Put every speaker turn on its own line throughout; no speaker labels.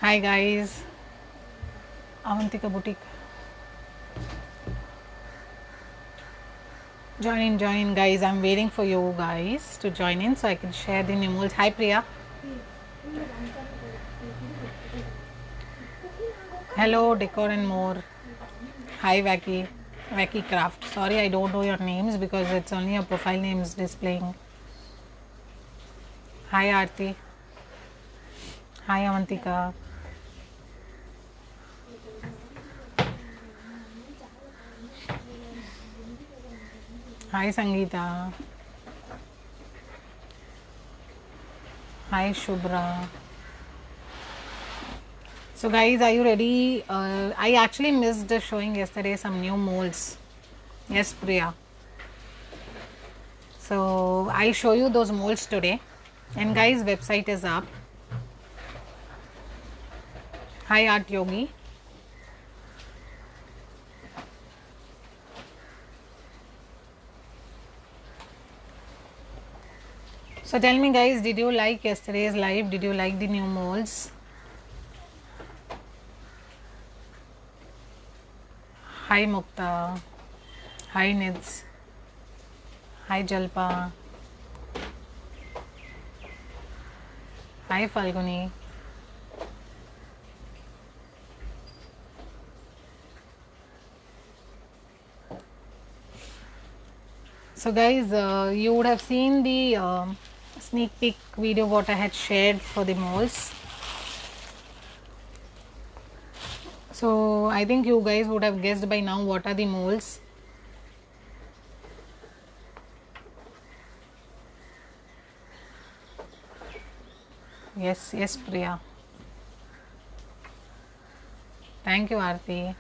Hi guys, Avantika Boutique. Join in guys. I'm waiting for you guys to join in so I can share the new molds. Hi Priya. Hello Decor and More. Hi Wacky Craft. Sorry I don't know your names because it's only your profile names displaying. Hi Aarti. Hi Avantika. Hi Sangeeta. Hi Shubhra. So guys, are you ready? I actually missed showing yesterday some new molds. Yes, Priya. So I'll show you those molds today. And guys, website is up. Hi Art Yogi. So tell me guys, did you like yesterday's live? Did you like the new molds? Hi Mukta. Hi Nids. Hi Jalpa. Hi Falguni. So guys, you would have seen the sneak peek video what I had shared for the molds. So I think you guys would have guessed by now what are the molds. Yes, Priya. Thank you, Aarti.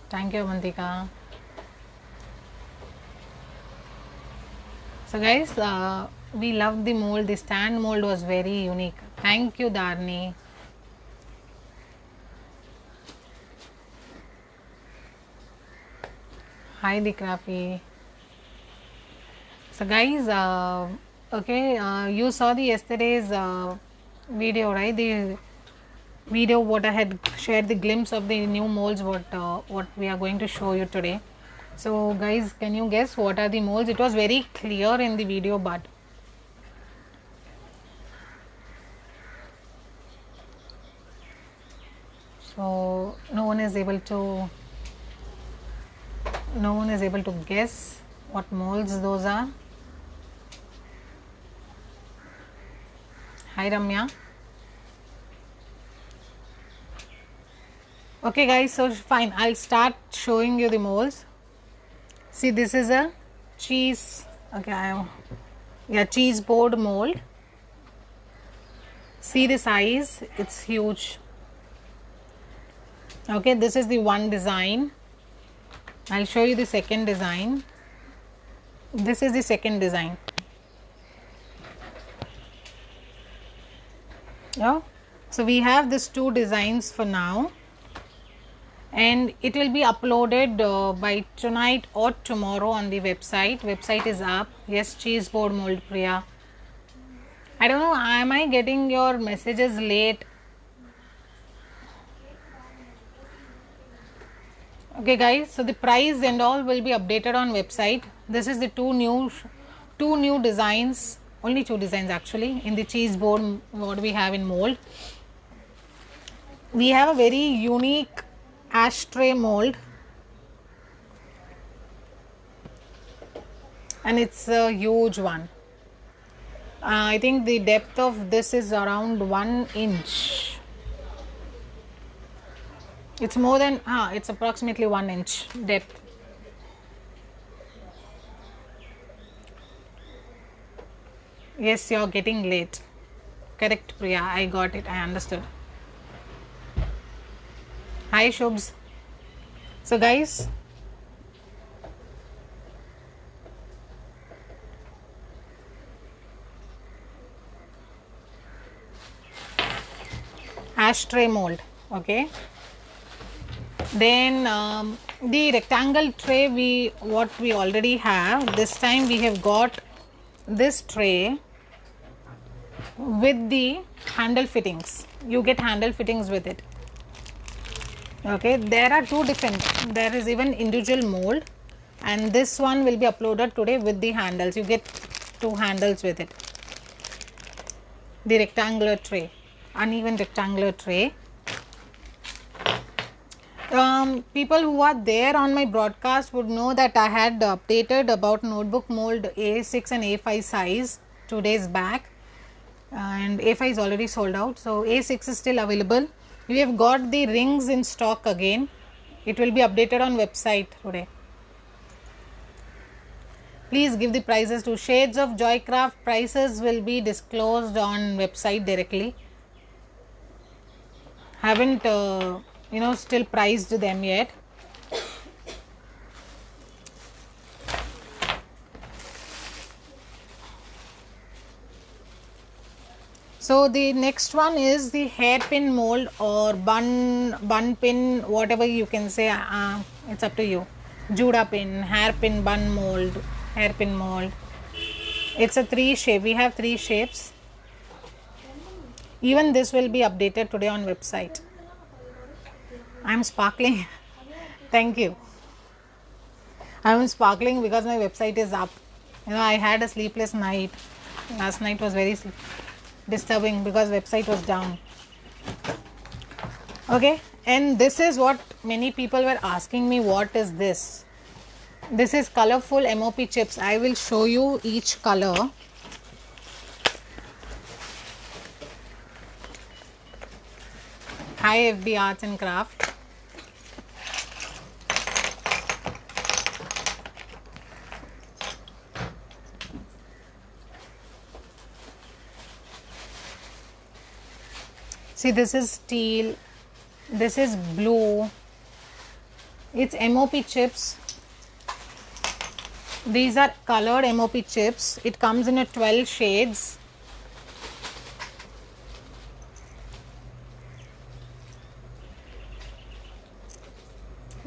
Thank you, Avantika. So guys, we loved the mold. The stand mold was very unique. Thank you, Dharni. Hi, Dikrafi. So guys, okay, you saw the yesterday's video, right? The video what I had shared the glimpse of the new molds what we are going to show you today. So guys, can you guess what are the molds? It was very clear in the video, but so no one is able to guess what molds those are. Hi Ramya. Okay guys, so fine, I'll start showing you the molds. See, this is a cheese, okay, cheese board mold. See the size, it's huge. Okay, this is the one design. I'll show you the second design. This is the second design. Yeah, so we have these two designs for now, and it will be uploaded by tonight or tomorrow on the website is up. Yes, cheese board mold, Priya. I don't know, am I getting your messages late? Okay guys, so the price and all will be updated on website. This is the two new designs, only two designs actually, in the cheese board what we have in mold. We have a very unique ashtray mold, and it's a huge one. I think the depth of this is around 1 inch. It's more than it's approximately 1 inch depth. Yes, you're getting late. Correct, Priya. I got it. I understood. Hi, Shubs. So, guys, ashtray mold. Okay. Then the rectangle tray what we already have. This time we have got this tray with the handle fittings. You get handle fittings with it. Okay, there are two different, there is even individual mold, and this one will be uploaded today with the handles. You get two handles with it. The rectangular tray, uneven rectangular tray. People who are there on my broadcast would know that I had updated about notebook mold A6 and A5 size 2 days back, and A5 is already sold out, so A6 is still available. We have got the rings in stock again. It will be updated on website today. Please give the prices to Shades of Joycraft. Prices will be disclosed on website directly. Haven't still priced them yet. So the next one is the hairpin mold or bun pin, whatever you can say. It's up to you. Juda pin, hairpin, bun mold, hairpin mold. It's a 3 shape. We have 3 shapes. Even this will be updated today on website. I'm sparkling. Thank you. I'm sparkling because my website is up. I had a sleepless night. Last night was very disturbing because website was down. Okay, and this is what many people were asking me, what is this? This is colorful MOP chips. I will show you each color. Hi FB Arts and Craft. See, this is steel, this is blue, it's MOP chips. These are colored MOP chips. It comes in a 12 shades.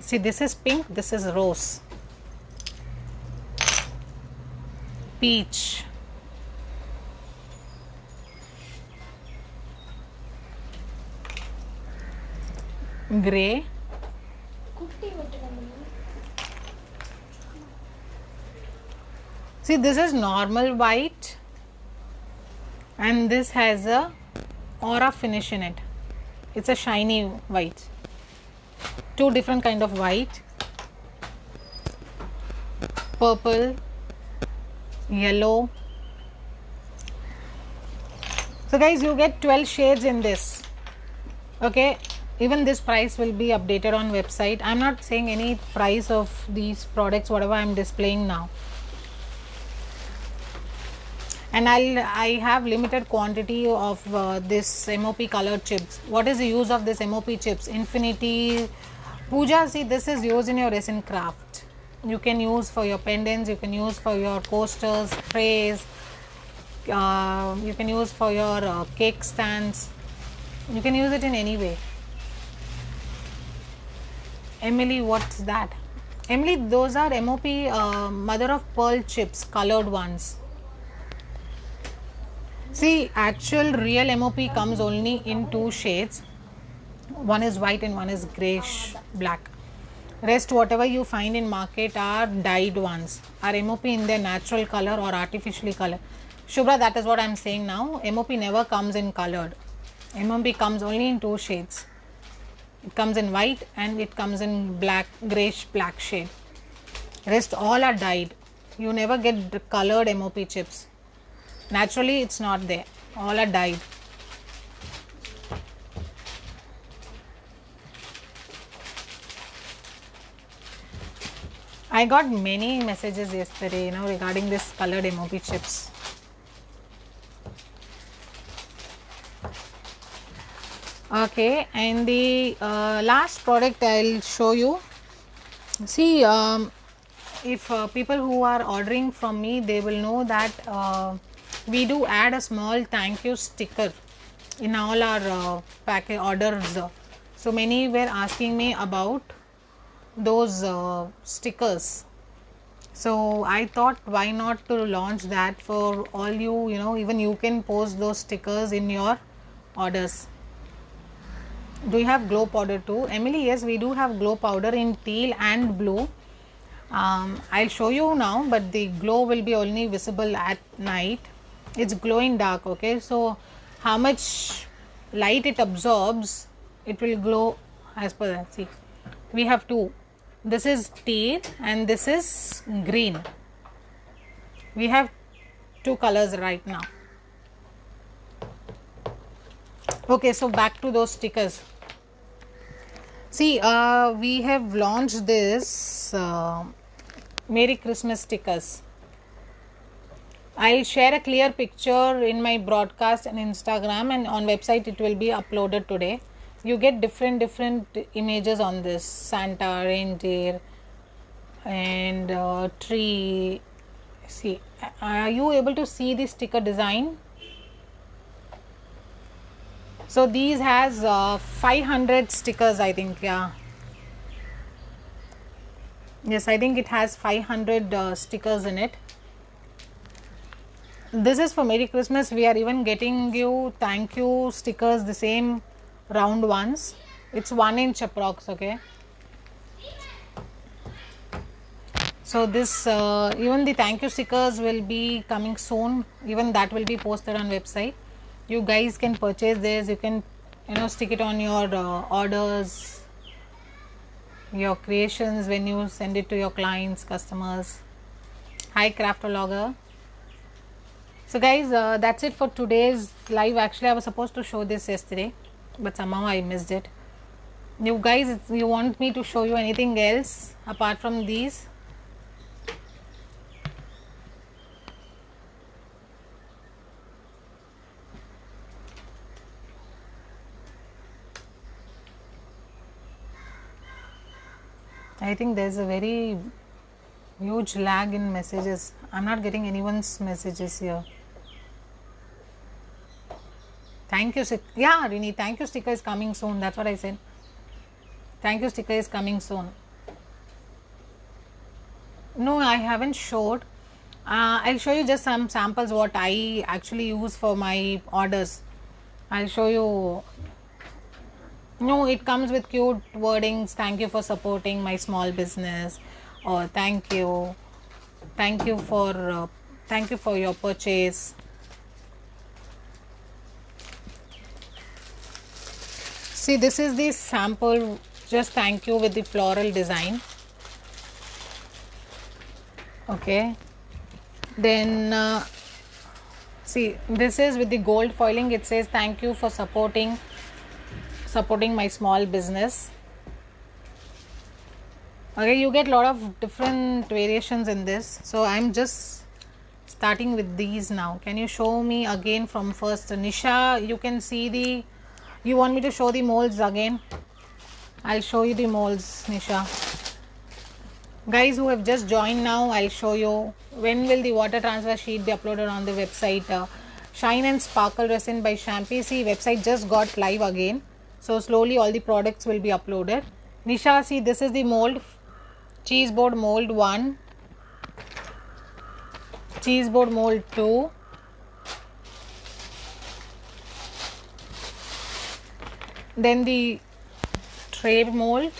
See, this is pink, this is rose, peach, grey, see this is normal white, and this has a aura finish in it. It's a shiny white. 2 different kind of white, purple, yellow. So guys, you get 12 shades in this. Okay, even this price will be updated on website. I'm not saying any price of these products, whatever I'm displaying now. And I have limited quantity of this MOP colored chips. What is the use of this MOP chips? Infinity, Pooja, see, this is used in your resin craft. You can use for your pendants, you can use for your coasters, trays, you can use for your cake stands. You can use it in any way. Emily, what's that? Emily, those are MOP mother of pearl chips, colored ones. See, actual real MOP comes only in 2 shades. One is white and one is grayish black. Rest whatever you find in market are dyed ones, are MOP in their natural color or artificially colored. Shubhra, that is what I am saying now. MOP never comes in colored. MOP comes only in 2 shades. It comes in white and it comes in black, grayish black shade. Rest all are dyed. You never get the colored MOP chips. Naturally it's not there. All are dyed. I got many messages yesterday, regarding this colored MOP chips. Okay, and the last product I'll show you. See, if people who are ordering from me, they will know that we do add a small thank you sticker in all our package orders. So many were asking me about those stickers. So I thought, why not to launch that for all you, even you can post those stickers in your orders. Do you have glow powder too? Emily, yes, we do have glow powder in teal and blue. I'll show you now, but the glow will be only visible at night. It's glow in dark, okay? So how much light it absorbs, it will glow as per that. See, we have two. This is teal and this is green. We have two colors right now. Okay, so back to those stickers. See, we have launched this Merry Christmas stickers. I'll share a clear picture in my broadcast and Instagram, and on website it will be uploaded today. You get different images on this: Santa, reindeer, and tree. See, are you able to see the sticker design? So these has 500 stickers, I think. Yeah, yes, I think it has 500 stickers in it. This is for Merry Christmas. We are even getting you thank you stickers, the same round ones. It's 1 inch approx, okay? So this even the thank you stickers will be coming soon. Even that will be posted on website. You guys can purchase this. You can stick it on your orders, your creations when you send it to your clients, customers. Hi Craftologer. So guys, that's it for today's live. Actually, I was supposed to show this yesterday, but somehow I missed it. You guys, you want me to show you anything else apart from these? I think there's a very huge lag in messages. I'm not getting anyone's messages here. Thank you. Yeah, Rini, thank you sticker is coming soon. That's what I said. Thank you sticker is coming soon. No, I haven't showed. I'll show you just some samples what I actually use for my orders. I'll show you. No, it comes with cute wordings. Thank you for supporting my small business, or thank you for your purchase. See, this is the sample. Just thank you with the floral design. Okay. Then see, this is with the gold foiling. It says thank you for supporting my small business. Okay, you get a lot of different variations in this. So I'm just starting with these now. Can you show me again from first? Nisha, you can see you want me to show the molds again? I'll show you the molds, Nisha. Guys who have just joined now, I'll show you when will the water transfer sheet be uploaded on the website. Shine and Sparkle Resin by Champy. See, website just got live again. So slowly all the products will be uploaded. Nisha, see, this is the mold. Cheese board mold 1. Cheese board mold 2. Then the tray mold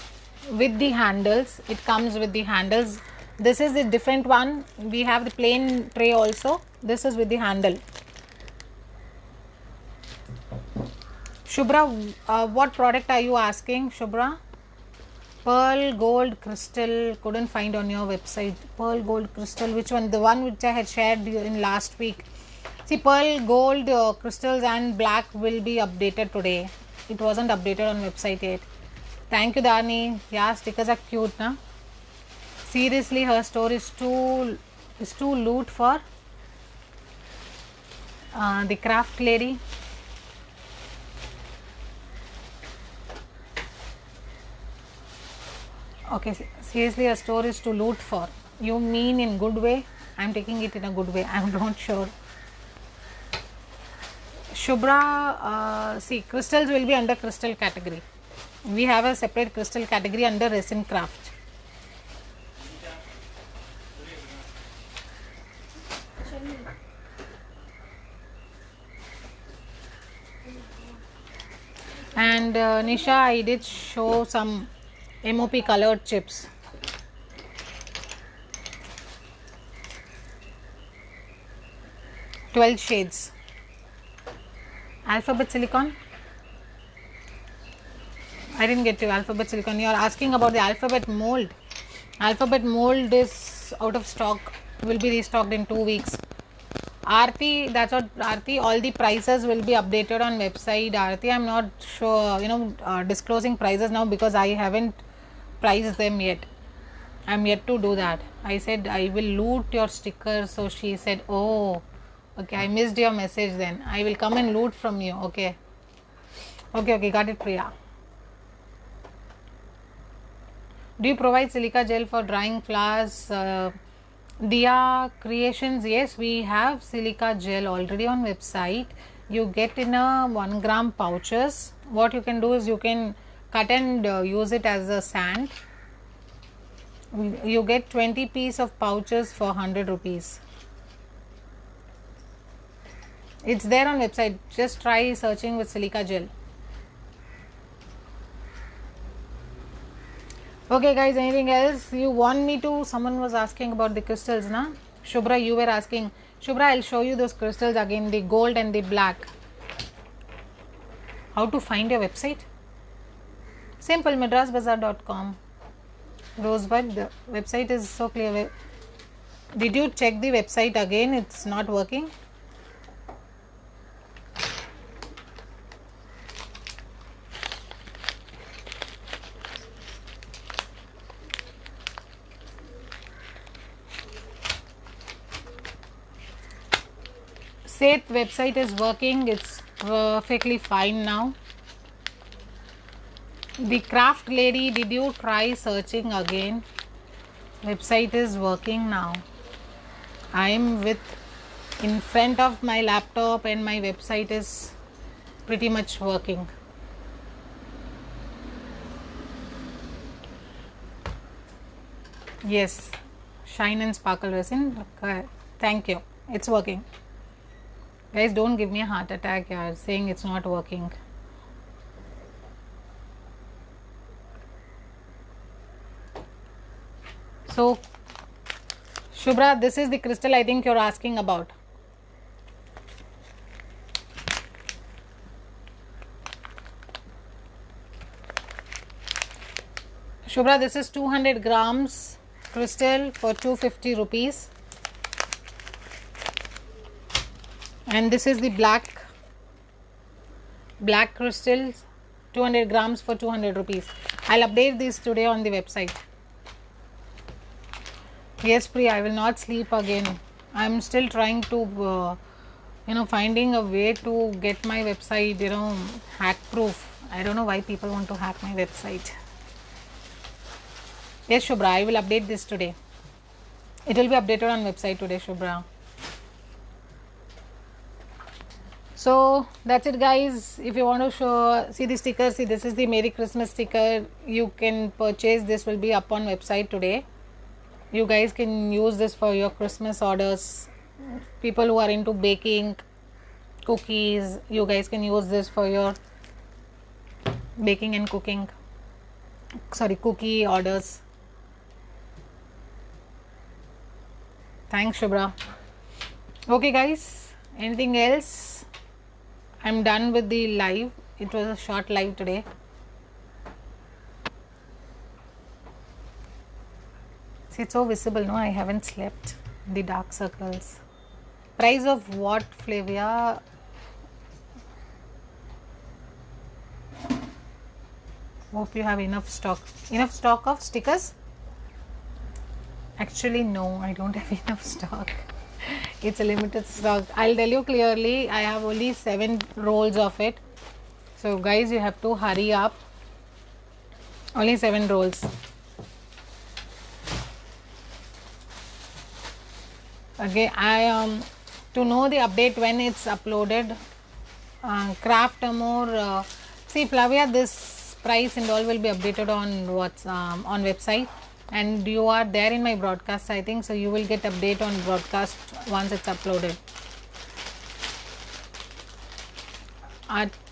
with the handles. It comes with the handles. This is the different one. We have the plain tray also. This is with the handle. Shubhra, what product are you asking, Shubhra? Pearl Gold Crystal, couldn't find on your website. Pearl Gold Crystal, which one? The one which I had shared in last week. See, Pearl Gold crystals and black will be updated today. It wasn't updated on website yet. Thank you, Dani. Yeah, stickers are cute, na? Seriously, her store is too loot for the craft lady. Okay, seriously, a store is to loot for. You mean in good way? I'm taking it in a good way. I'm not sure. Shubhra, see, crystals will be under crystal category. We have a separate crystal category under resin craft. And Nisha, I did show some MOP colored chips. "12 shades." Alphabet silicon? I didn't get you. Alphabet silicon. You are asking about the alphabet mold. Alphabet mold is out of stock. Will be restocked in 2 weeks. Aarti, that's what Aarti. All the prices will be updated on website. Aarti, I'm not sure, disclosing prices now because I haven't priced them yet. I'm yet to do that. I said I will loot your stickers. So she said, "Oh, okay, I missed your message then. I will come and loot from you." Okay. Okay, got it, Priya. Do you provide silica gel for drying flowers? Dia Creations, yes, we have silica gel already on website. You get in a 1 gram pouches. What you can do is you can cut and use it as a sand. You get 20 piece of pouches for 100 rupees. It's there on website. Just try searching with silica gel. Okay guys, anything else you want me to? Someone was asking about the crystals, na? Shubhra, you were asking. Shubhra, I'll show you those crystals again, the gold and the black. How to find your website? Simple, madrasbazaar.com. Rosebud, the website is so clear. Did you check the website again? It's not working. Seth website is working. It's perfectly fine now. The craft lady, did you try searching again? Website is working now. I'm in front of my laptop and my website is pretty much working. Yes, shine and sparkle resin. Thank you. It's working. Guys, don't give me a heart attack. You're saying it's not working. So, Shubhra, this is the crystal I think you're asking about. Shubhra, this is 200 grams crystal for 250 rupees. And this is the black crystals, 200 grams for 200 rupees. I'll update this today on the website. Yes, Priya, I will not sleep again. I'm still trying to, finding a way to get my website, hack proof. I don't know why people want to hack my website. Yes, Shubhra, I will update this today. It will be updated on website today, Shubhra. So that's it, guys. If you want to see the sticker, see, this is the Merry Christmas sticker. You can purchase this, will be up on website today. You guys can use this for your Christmas orders. People who are into baking, cookies, you guys can use this for your baking and cooking. Cookie orders. Thanks, Shubhra. Okay, guys. Anything else? I'm done with the live. It was a short live today. See, it's so visible, no? I haven't slept. The dark circles. Price of what, Flavia? Hope you have enough stock. Enough stock of stickers? Actually, no, I don't have enough stock. It's a limited stock. I'll tell you clearly, I have only 7 rolls of it. So guys, you have to hurry up. Only 7 rolls. Okay, to know the update when it's uploaded, craft more. See, Flavia, this price and all will be updated on on website. And you are there in my broadcast, I think, so you will get update on broadcast once it's uploaded.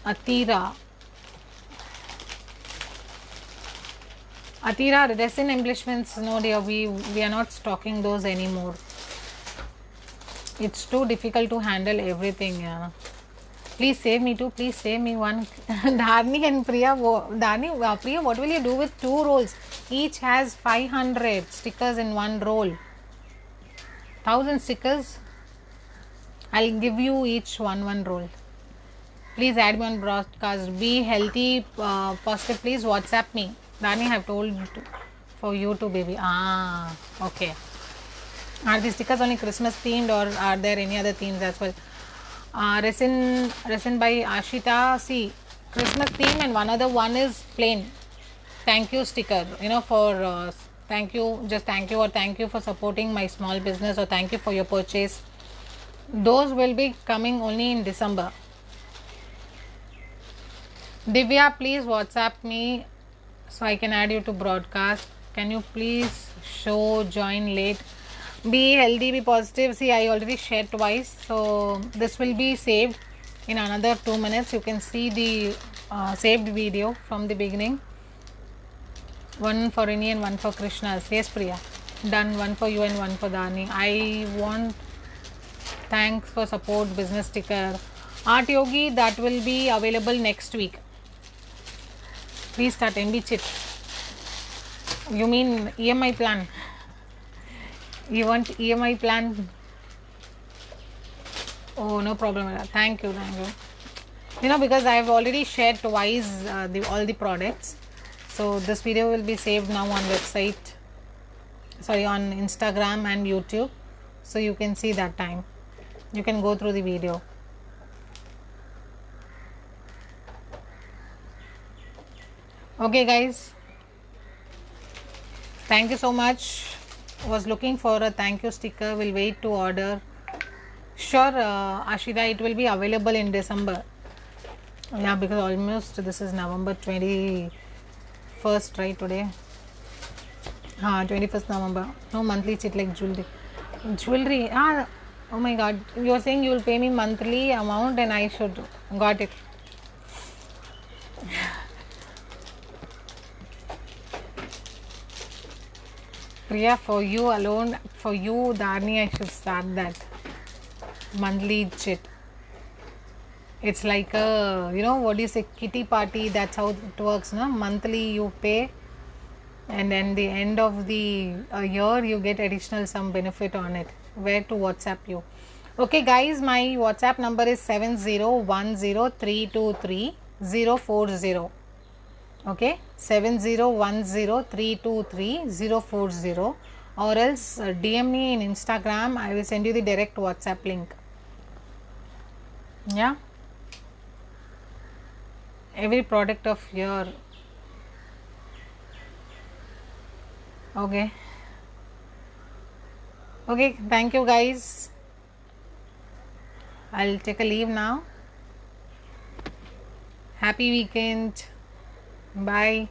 Atira, Atira resin embellishments, no dear, we are not stocking those anymore. It's too difficult to handle everything. Yeah. Please save me too. Please save me one. Dharni and Priya. Priya, what will you do with 2 rolls? Each has 500 stickers in one roll. 1000 stickers. I'll give you each one roll. Please add me on broadcast. Be healthy, positive. Please WhatsApp me. Dharni, I have told for you to, baby. Ah, okay. Are these stickers only Christmas themed, or are there any other themes as well? Resin by Ashita. See, Christmas theme, and one other one is plain. Thank you sticker. For thank you, just thank you, or thank you for supporting my small business, or thank you for your purchase. Those will be coming only in December. Divya, please WhatsApp me so I can add you to broadcast. Can you please show join late? Be healthy, be positive. See, I already shared twice, so this will be saved in another 2 minutes. You can see the saved video from the beginning. One for Rini and one for Krishna's. Yes, Priya. Done. One for you and one for Dani. I want thanks for support business sticker. Art Yogi, that will be available next week. Please start MB Chit. You mean EMI plan? You want EMI plan? Oh, no problem. Thank you. Because I have already shared twice all the products. So this video will be saved now on website. Sorry, on Instagram and YouTube. So you can see that time. You can go through the video. Okay, guys. Thank you so much. Was looking for a thank you sticker. Will wait to order. Sure, Ashida, it will be available in December. Yeah, because almost this is November 21st, right, today? 21st November. No monthly chit like jewelry. Oh my god, you are saying you will pay me monthly amount and I should. Got it. Priya, for you alone, for you, Dharni, I should start that monthly chit. It's like a, what do you say, kitty party. That's how it works, no? Monthly you pay, and then the end of the year you get additional some benefit on it. Where to WhatsApp you? Okay, guys, my WhatsApp number is 7010323040. Okay, 7010323040, or else DM me in Instagram. I will send you the direct WhatsApp link. Yeah, every product of your. Okay, thank you, guys. I'll take a leave now. Happy weekend. Bye.